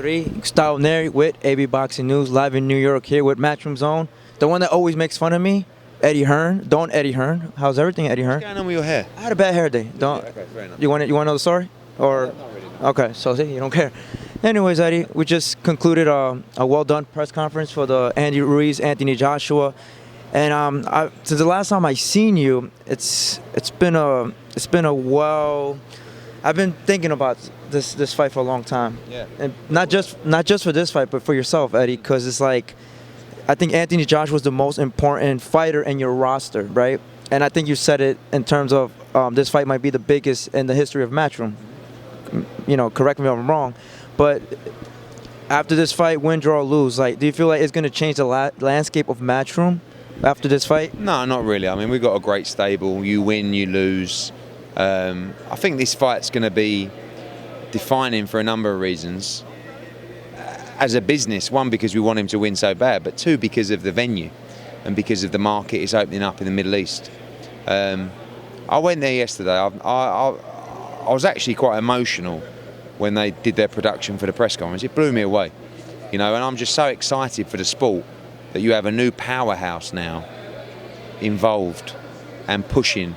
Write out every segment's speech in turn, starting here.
3. Gustavo Neri with AB Boxing News, live in New York here with Matchroom Zone. The one that always makes fun of me, Eddie Hearn. Don't Eddie Hearn. How's everything, Eddie Hearn? What's going on with your hair? I had a bad hair day. Don't. Okay, fair enough. You want to know the story? Or okay, so see, you don't care. Anyways, Eddie, we just concluded a well-done press conference for the Andy Ruiz, Anthony Joshua, and since the last time I seen you, it's been a well. I've been thinking about this fight for a long time. Yeah. And not just for this fight, but for yourself, Eddie, because it's like, I think Anthony Joshua was the most important fighter in your roster, right? And I think you said it in terms of this fight might be the biggest in the history of Matchroom. You know, correct me if I'm wrong, but after this fight, win, draw, or lose, like, do you feel like it's going to change the landscape of Matchroom after this fight? No, not really. I mean, we've got a great stable. You win, you lose. I think this fight's going to be defining for a number of reasons. As a business, one, because we want him to win so bad, but two, because of the venue and because of the market it's opening up in the Middle East. I went there yesterday. I was actually quite emotional when they did their production for the press conference. It blew me away, you know, and I'm just so excited for the sport that you have a new powerhouse now involved and pushing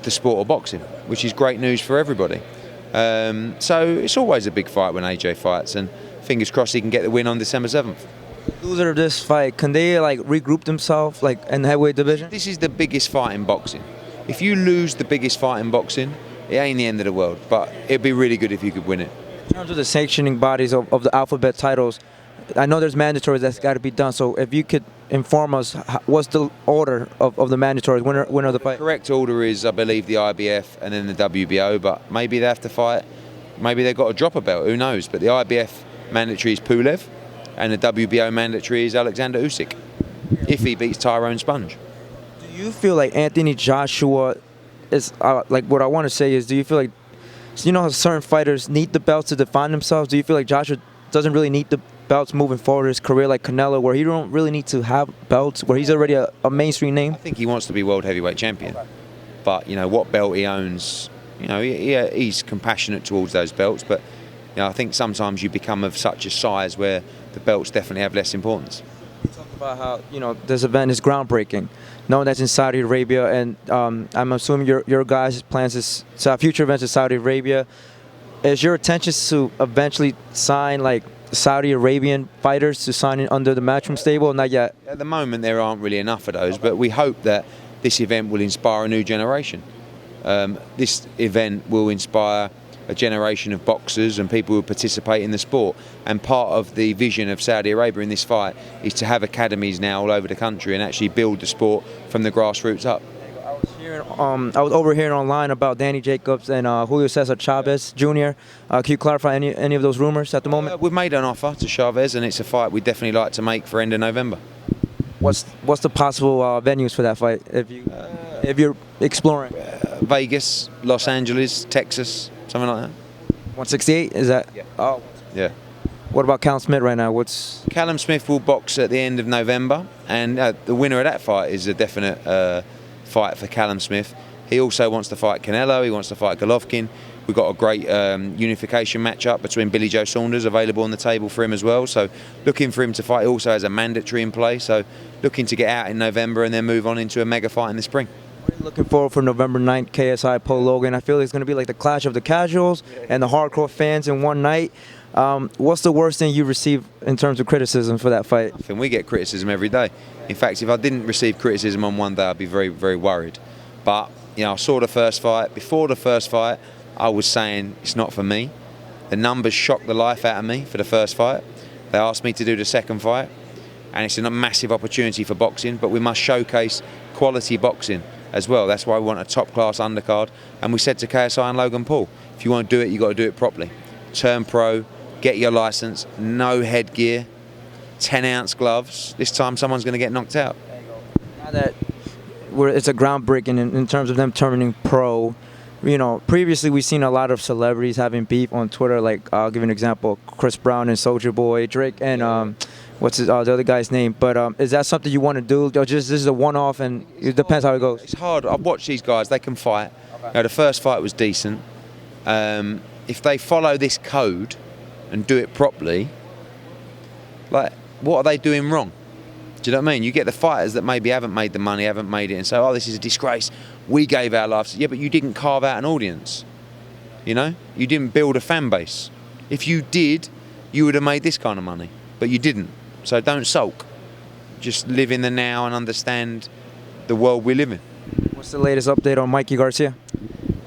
the sport of boxing, which is great news for everybody. So it's always a big fight when AJ fights, and fingers crossed he can get the win on December 7th. Loser of this fight, can they like regroup themselves like in the heavyweight division? This is the biggest fight in boxing. If you lose the biggest fight in boxing, it ain't the end of the world, but it'd be really good if you could win it. In terms of the sanctioning bodies of the alphabet titles, I know there's mandatories that's got to be done, so if you could inform us, what's the order of the mandatories, winner of the fight? The correct order is, I believe, the IBF and then the WBO, but maybe they have to fight, maybe they've got to drop a belt, who knows, but the IBF mandatory is Pulev, and the WBO mandatory is Alexander Usyk, if he beats Tyrone Sponge. Do you feel like Anthony Joshua is, like what I want to say is, do you feel like, you know how certain fighters need the belts to define themselves? Do you feel like Joshua doesn't really need the belts moving forward in his career like Canelo, where he don't really need to have belts, where he's already a mainstream name? I think he wants to be world heavyweight champion, but you know what belt he owns, you know, he's compassionate towards those belts, but you know, I think sometimes you become of such a size where the belts definitely have less importance. You talked about how, you know, this event is groundbreaking, knowing that's in Saudi Arabia, and I'm assuming your guys' plans is future events in Saudi Arabia. Is your intention to eventually sign like Saudi Arabian fighters to sign in under the Matchroom stable? Not yet. At the moment, there aren't really enough of those, but we hope that this event will inspire a new generation. This event will inspire a generation of boxers and people who participate in the sport. And part of the vision of Saudi Arabia in this fight is to have academies now all over the country and actually build the sport from the grassroots up. I was overhearing online about Danny Jacobs and Julio Cesar Chavez Jr. Can you clarify any of those rumors at the moment? We've made an offer to Chavez, and it's a fight we'd definitely like to make for end of November. What's the possible venues for that fight if you're exploring? Vegas, Los Angeles, Texas, something like that. 168, is that? Yeah. Oh. Yeah. What about Callum Smith right now? Callum Smith will box at the end of November, and the winner of that fight is a definite fight for Callum Smith. He also wants to fight Canelo, he wants to fight Golovkin. We've got a great unification matchup between Billy Joe Saunders available on the table for him as well, so looking for him to fight. He also has a mandatory in play, so looking to get out in November and then move on into a mega fight in the spring. What are you looking forward for November 9th, KSI Paul Logan? I feel it's going to be like the clash of the casuals and the hardcore fans in one night. What's the worst thing you receive in terms of criticism for that fight? I think we get criticism every day. In fact, if I didn't receive criticism on one day, I'd be very, very worried. But you know, I saw the first fight. Before the first fight, I was saying it's not for me. The numbers shocked the life out of me for the first fight. They asked me to do the second fight, and it's a massive opportunity for boxing, but we must showcase quality boxing as well. That's why we want a top-class undercard. And we said to KSI and Logan Paul, if you want to do it, you've got to do it properly. Turn pro, get your license, no headgear, 10-ounce gloves. This time someone's going to get knocked out. Now that it's a groundbreaking in terms of them turning pro, you know, previously we've seen a lot of celebrities having beef on Twitter. Like, I'll give you an example: Chris Brown and Soulja Boy, Drake, and what's the other guy's name? But is that something you want to do? Or just this is a one-off, and it depends how it goes? It's hard. I've watched these guys; they can fight. Okay. You know, the first fight was decent. If they follow this code, and do it properly, like, what are they doing wrong? Do you know what I mean? You get the fighters that maybe haven't made the money, haven't made it, and say, oh, this is a disgrace. We gave our lives. Yeah, but you didn't carve out an audience. You know? You didn't build a fan base. If you did, you would have made this kind of money. But you didn't. So don't sulk. Just live in the now and understand the world we live in. What's the latest update on Mikey Garcia?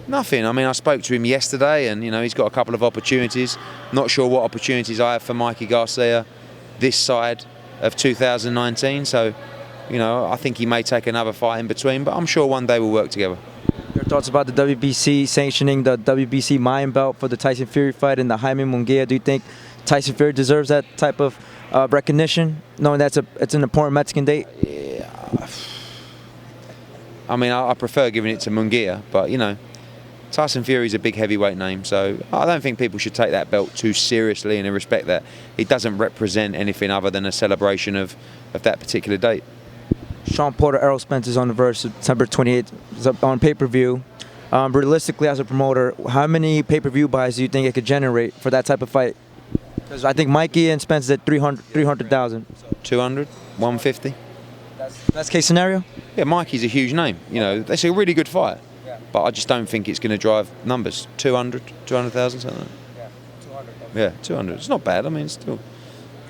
Nothing. I mean, I spoke to him yesterday, and, you know, he's got a couple of opportunities. Not sure what opportunities I have for Mikey Garcia this side of 2019. So, you know, I think he may take another fight in between, but I'm sure one day we'll work together. Your thoughts about the WBC sanctioning the WBC Mayan belt for the Tyson Fury fight and the Jaime Munguia? Do you think Tyson Fury deserves that type of recognition, knowing that it's an important Mexican date? Yeah. I mean, I prefer giving it to Munguia, but, you know, Tyson Fury's a big heavyweight name, so I don't think people should take that belt too seriously, and I respect that. It doesn't represent anything other than a celebration of that particular date. Shawn Porter, Errol Spence is on the verse September 28th on pay-per-view. Realistically, as a promoter, how many pay-per-view buys do you think it could generate for that type of fight? Because I think Mikey and Spence did 300,000. 200, 150. Best case scenario? Yeah, Mikey's a huge name. You know, that's a really good fight. But I just don't think it's going to drive numbers. 200,000, something like that. Yeah, 200. It's not bad. I mean, it's still.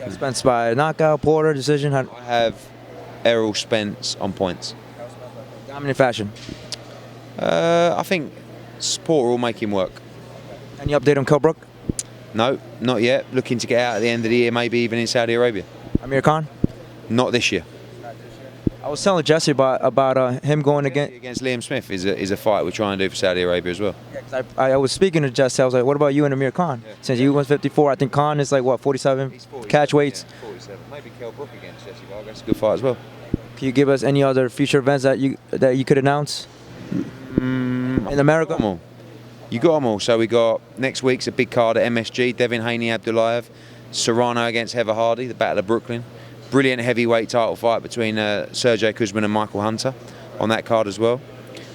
Spence by knockout, Porter, decision. I have Errol Spence on points. Dominant fashion. I think Porter will make him work. Any update on Kell Brook? No, not yet. Looking to get out at the end of the year, maybe even in Saudi Arabia. Amir Khan? Not this year. I was telling Jesse about him going against Liam Smith is a fight we're trying to do for Saudi Arabia as well. Yeah, I was speaking to Jesse. I was like, what about you and Amir Khan? Yeah. Since you was 54, I think Khan is like, what, 47? He's 47, catch weights? Yeah, 47. Maybe Kell Brook against Jesse Vargas. That's a good fight as well. Can you give us any other future events that you could announce in America? You got them all. So we got next week's a big card at MSG. Devin Haney Abdullayev, Serrano against Heather Hardy, the Battle of Brooklyn. Brilliant heavyweight title fight between Sergey Kuzman and Michael Hunter on that card as well.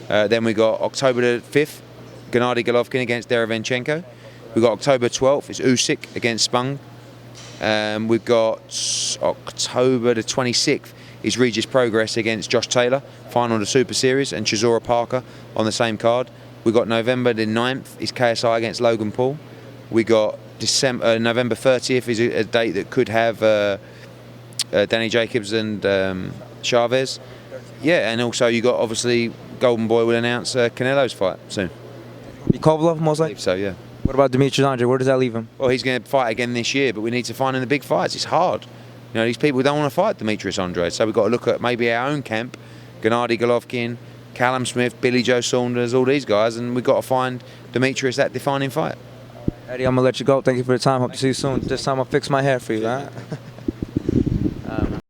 Then we got October the 5th, Gennady Golovkin against Derevenchenko. We got October 12th, it's Usyk against Spang. We've got October the 26th is Regis Progress against Josh Taylor, final of the Super Series, and Chisora Parker on the same card. We got November the 9th is KSI against Logan Paul. We got November 30th is a date that could have Danny Jacobs and Chavez. Yeah, and also you got, obviously, Golden Boy will announce Canelo's fight soon. Be Kovalev, most likely? I believe so, yeah. What about Demetrius Andre? Where does that leave him? Well, he's going to fight again this year, but we need to find him the big fights. It's hard. You know, these people don't want to fight Demetrius Andre, so we've got to look at maybe our own camp, Gennady Golovkin, Callum Smith, Billy Joe Saunders, all these guys, and we've got to find Demetrius that defining fight. Eddie, I'm going to let you go. Thank you for the time. Hope to see you soon. This time I'll fix my hair for you, all right?